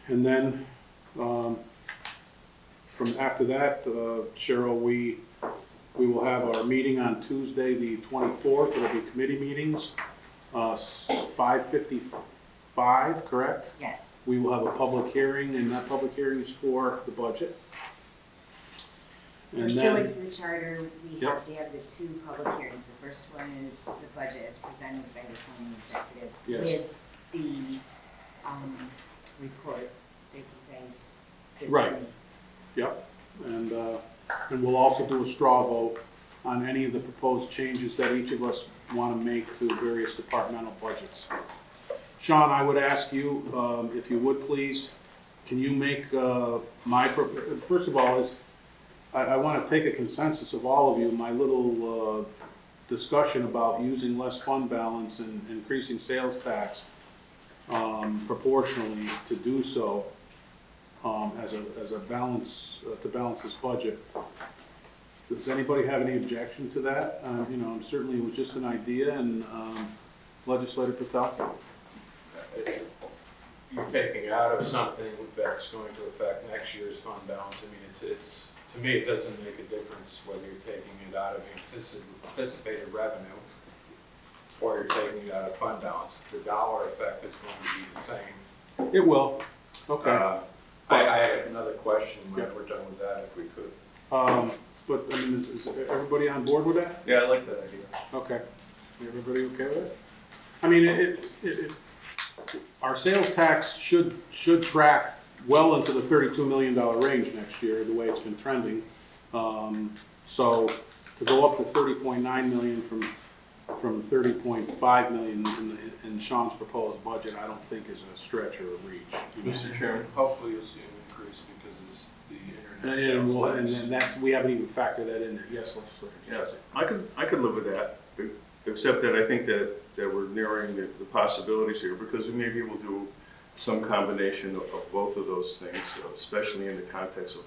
And then, from after that, Cheryl, we will have our meeting on Tuesday, the 24th. It'll be committee meetings, 5:55, correct? Yes. We will have a public hearing, and that public hearing is for the budget. And then, Pursuant to the charter, we Yep. have to have the 2 public hearings. The first one is the budget as presented by the county executive Yes. with the report that you guys give to Right. me. yep, and we'll also do a straw vote on any of the proposed changes that each of us want to make to various departmental budgets. Sean, I would ask you, if you would please, can you make first of all, I want to take a consensus of all of you, my little discussion about using less fund balance and increasing sales tax proportionally to do so as a balance, to balance this budget. Does anybody have any objection to that? Certainly it was just an idea, and Legislator Patel? you're taking out of something that's going to affect next year's fund balance. I mean, it's to me, it doesn't make a difference whether you're taking it out of anticipated revenue or you're taking it out of fund balance. The dollar effect is going to be the same. It will, okay. I have another question when Yeah. we're done with that, if we could. But, is everybody on board with that? Yeah, I like that idea. Okay. Everybody okay with it? I mean, our sales tax should track well into the $32 million range next year, the way it's been trending. So to go up to 30.9 million from 30.5 million in Sean's proposed budget, I don't think is a stretch or a reach. Mr. Chairman? Hopefully you'll see an increase because it's the internet And sales then tax. we haven't even factored that in there. Yes, Legislator. Yes, I could live with that, except that I think that we're narrowing the possibilities here, because we maybe will do some combination of both of those things, especially in the context of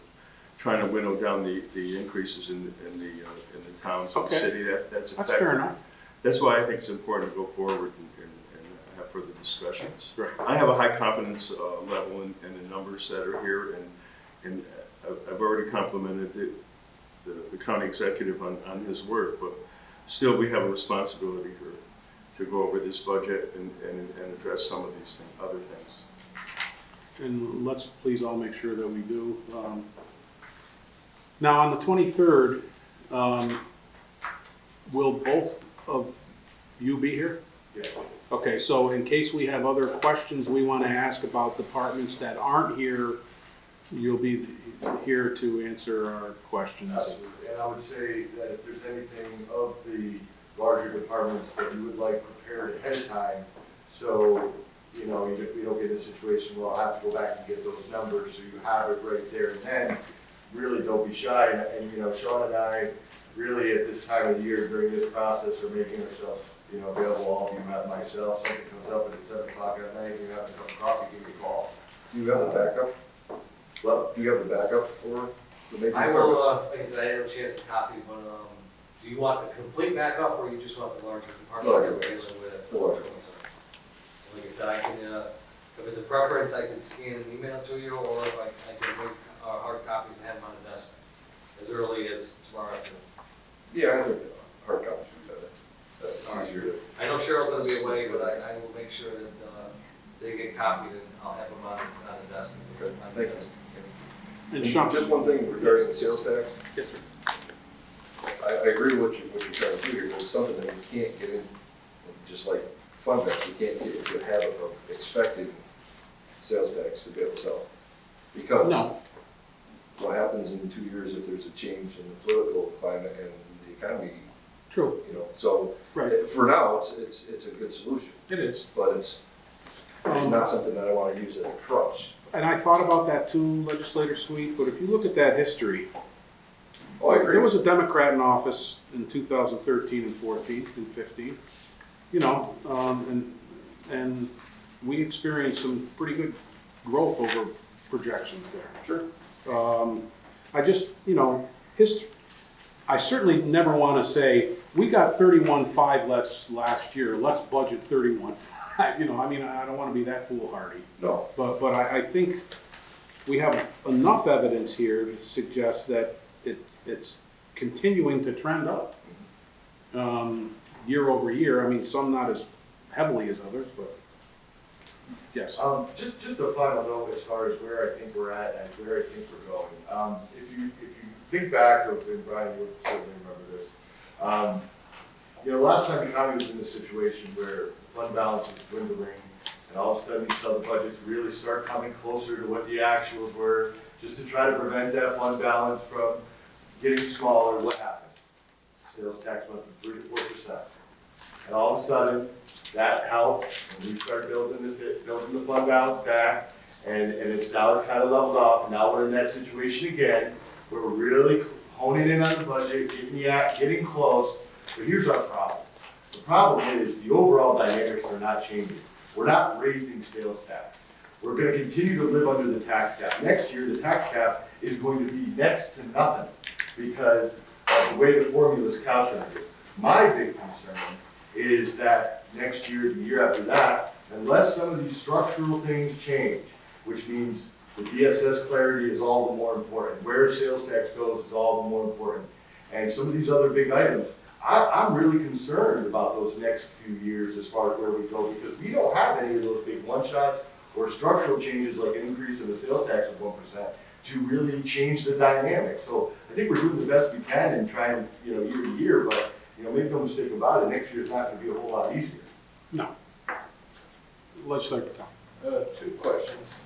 trying to winnow down the increases in the towns of the Okay. city. That's That's fair enough. That's why I think it's important to go forward and have further discussions. Right. I have a high confidence level in the numbers that are here, and I've already complimented the county executive on his work, but still we have a responsibility here to go over this budget and address some of these other things. And let's please all make sure that we do. Now, on the 23rd, will both of you be here? Yeah. Okay, so in case we have other questions we want to ask about departments that aren't here, you'll be here to answer our questions. Absolutely. And I would say that if there's anything of the larger departments that you would like prepared ahead of time, so, we don't get in a situation where I'll have to go back and get those numbers, so you have it right there and then, really don't be shy. And Sean and I really at this time of year during this process are making ourselves, available, all of you, not myself. Something comes up at 7 o'clock at night, you have a cup of coffee, give me a call. Do you have the backup? Well, Do you have the backup for the major I will, departments? like I said, I didn't have a chance to copy, but, do you want the complete backup, or you just want the larger departments that we're dealing with? The larger. Like I said, I can, if it's a preference, I can scan and email it to you, or if I can make, hard copies and have them on the desk as early as tomorrow afternoon. Yeah, I think hard copies would be better. It's easier to. I know Cheryl's gonna be away, but I will make sure that, they get copied, and I'll have them on the desk. Okay, thank you. And Sean, Just one thing regarding the sales tax. yes, sir. I agree with what you're trying to do here, but it's something that we can't get in, just like fund tax, we can't get into a habit of expecting sales tax to be able to sell. Because No, what happens in 2 years if there's a change in the political climate and the economy, true, so right, for now, it's a good solution, it is. but it's not something that I want to use as a crutch. And I thought about that too, Legislator Sweet, but if you look at that history, Oh, I agree. there was a Democrat in office in 2013 and 14 and 15, and we experienced some pretty good growth over projections there. Sure. I just, I certainly never want to say, we got 31.5 last year, let's budget 31.5, I don't want to be that foolhardy. No, But I think we have enough evidence here to suggest that it's continuing to trend up, year over year. Some not as heavily as others, but yes. Just a final note as far as where I think we're at and where I think we're going. If you think back, and Brian, you'll certainly remember this. Last time the county was in this situation where fund balance was dwindling, and all of a sudden you saw the budgets really start coming closer to what the actuals were, just to try to prevent that fund balance from getting smaller. What happened? Sales tax went from 3 to 4%. And all of a sudden, that helped, and we started building the fund balance back, and it's now kind of leveled off, and now we're in that situation again, where we're really honing in on the budget, getting close, but here's our problem. The problem is, the overall dynamics are not changing. We're not raising sales tax. We're gonna continue to live under the tax cap. Next year, the tax cap is going to be next to nothing, because of the way the formula is calculated. My big concern is that next year, the year after that, unless some of these structural things change, which means the DSS clarity is all the more important, where sales tax goes is all the more important, and some of these other big items, I'm really concerned about those next few years as far as where we go, because we don't have any of those big one-shots or structural changes like an increase in the sales tax of 1% to really change the dynamic. So I think we're doing the best we can in trying, year to year, but, make no mistake about it, next year's not gonna be a whole lot easier. No. Legislator Patel. 2 questions.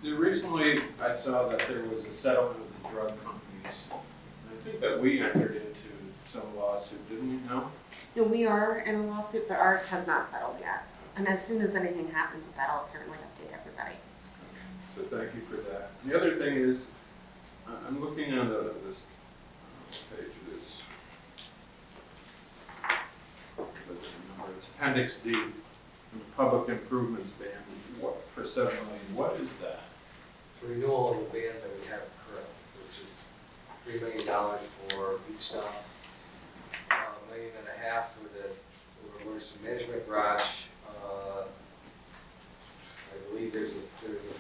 Recently, I saw that there was a settlement with the drug companies. I think that we entered into some lawsuit, didn't we, no? No, we are in a lawsuit, but ours has not settled yet. And as soon as anything happens with that, I'll certainly update everybody. So thank you for that. The other thing is, I'm looking at this page it is. It's Appendix D, in the public improvements ban. What, for $7 million, what is that? It's renewal of the bans that we have currently, which is $3 million for each stop. $1.5 million for the emergency management garage. I believe there's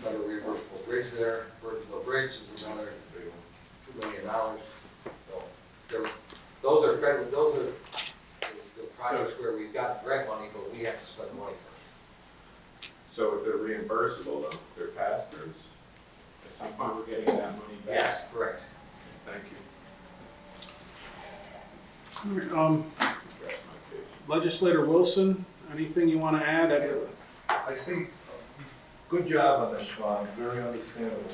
another reimbursable bridge there. Virtual bridge is another $2 million. So those are the projects where we've got grant money, but we have to spend the money first. So they're reimbursable though, they're pass-throughs? At some point we're getting that money back? Yes, correct. Thank you. Rest my case. Legislator Wilson, anything you want to add? I see, good job on this, Ron, very understandable.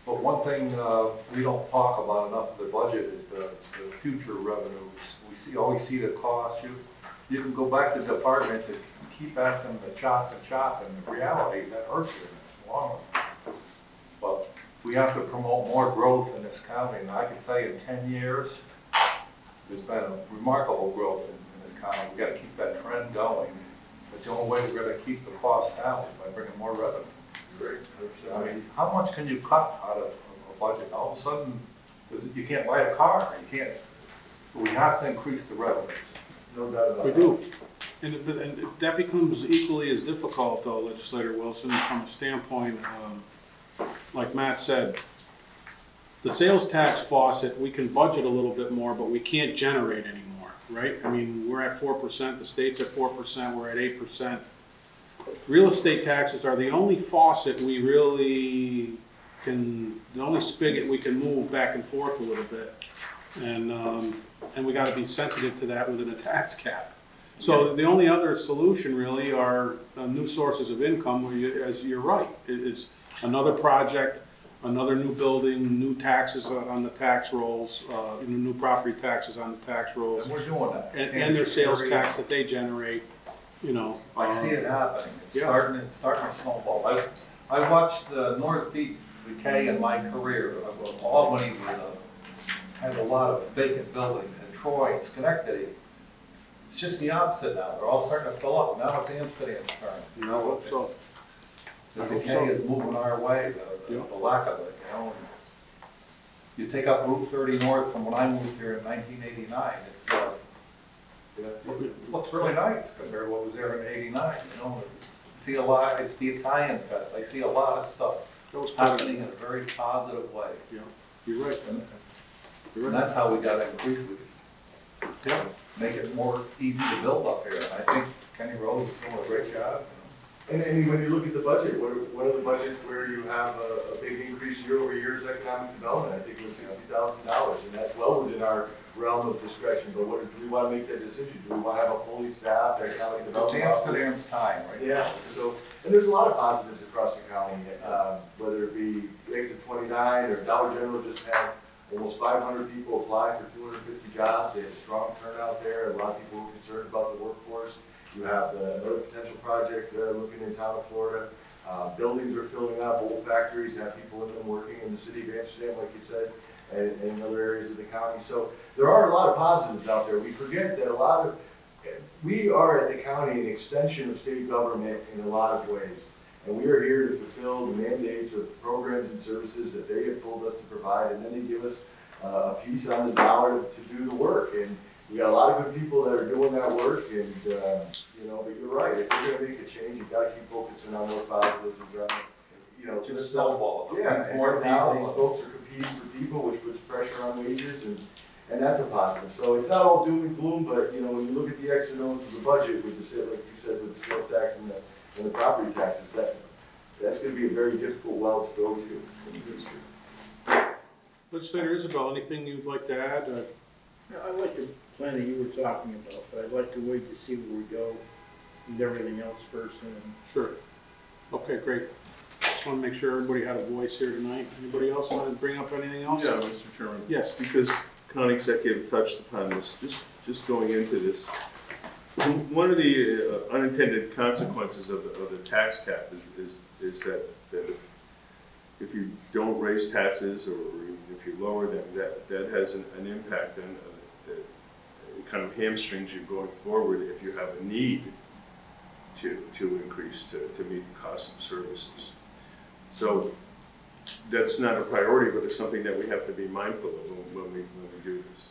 But one thing we don't talk about enough of the budget is the future revenues. Always see the cost. You can go back to departments and keep asking them to chop, and the reality, that hurts you in the long run. But we have to promote more growth in this county, and I can say in 10 years, there's been a remarkable growth in this county. We gotta keep that trend going. But the only way we're gonna keep the costs down is by bringing more revenue. Great. I mean, how much can you cut out of a budget? All of a sudden, you can't buy a car, you can't, so we have to increase the revenues. No doubt about We that. do. And that becomes equally as difficult, though, Legislator Wilson, from a standpoint, like Matt said, the sales tax faucet, we can budget a little bit more, but we can't generate anymore, right? I mean, we're at 4%, the state's at 4%, we're at 8%. Real estate taxes are the only faucet we really can, the only spigot we can move back and forth a little bit. And we gotta be sensitive to that within a tax cap. So the only other solution really are new sources of income, where you, as you're right, is another project, another new building, new taxes on the tax rolls, new property taxes on the tax rolls, And we're doing that. and their sales tax that they generate, you know. I see it happening. It's Yeah. starting to snowball. I watched the north decay in my career. Albany had a lot of vacant buildings, and Troy, and Schenectady. It's just the opposite now. They're all starting to fill up. Now it's Amsterdam's turn. You know, hope so. The I hope decay so. is moving our way, Yeah. the lack of it, you know. And you take up Route 30 North from when I moved here in 1989, it looks really nice compared to what was there in '89, you know. See a lot, it's the Italian Fest, I see a lot of stuff That was part of happening it. in a very positive way. Yeah, you're right. You're And right. that's how we gotta increase these, Yeah. make it more easy to build up here. And I think Kenny Rose is doing a great job. And when you look at the budget, one of the budgets where you have a big increase year over year is economic development. I think it was $60,000, and that's well within our realm of discretion. But do we want to make that decision? Do we want to have a fully staffed economic It's development office? Amsterdam's time, right? Yeah, so, and there's a lot of positives across the county, whether it be Exit 29 or Dollar General just had almost 500 people apply for 250 jobs. They had a strong turnout there. A lot of people were concerned about the workforce. You have another potential project looking in town of Florida. Buildings are filling up, old factories have people in them working in the city of Amsterdam, like you said, and in other areas of the county. So there are a lot of positives out there. We forget that we are at the county an extension of state government in a lot of ways. And we are here to fulfill the mandates of programs and services that they have told us to provide, and then they give us a piece on the dollar to do the work. And we got a lot of good people that are doing that work, and, but you're right, if you're gonna make a change, you gotta keep focusing on those positives and trying to, Just snowballs. Yeah, It's and more now these people. folks are competing for people, which puts pressure on wages, and that's a positive. So it's not all doom and gloom, but, when you look at the X and O's of the budget, with like you said, with the sales tax and the property taxes, that's gonna be a very difficult well to go to. Legislator Isabel, anything you'd like to add? I like the plan that you were talking about, but I'd like to wait to see where we go and everything else first and then. Sure. Okay, great. Just want to make sure everybody had a voice here tonight. Anybody else want to bring up anything else? Yeah, Mr. Chairman. Yes. Because county executive touched upon this, just going into this. One of the unintended consequences of the tax cap is that if you don't raise taxes or if you lower them, that has an impact and it kind of hamstrings you going forward if you have a need to increase to meet the cost of services. So that's not a priority, but it's something that we have to be mindful of when we do this.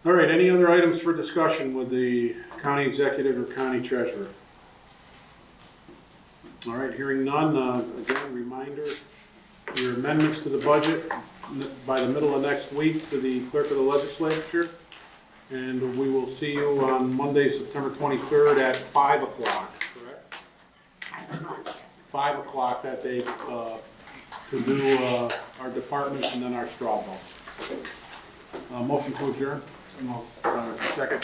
All right, any other items for discussion with the county executive or county treasurer? All right, hearing none, again, reminder, your amendments to the budget by the middle of next week to the clerk of the legislature. And we will see you on Monday, September 23rd at 5 o'clock, correct? 5 o'clock that day to do our departments and then our straw balls. Motion to adjourn? Second?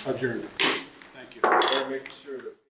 Adjourned. Thank you. Making sure that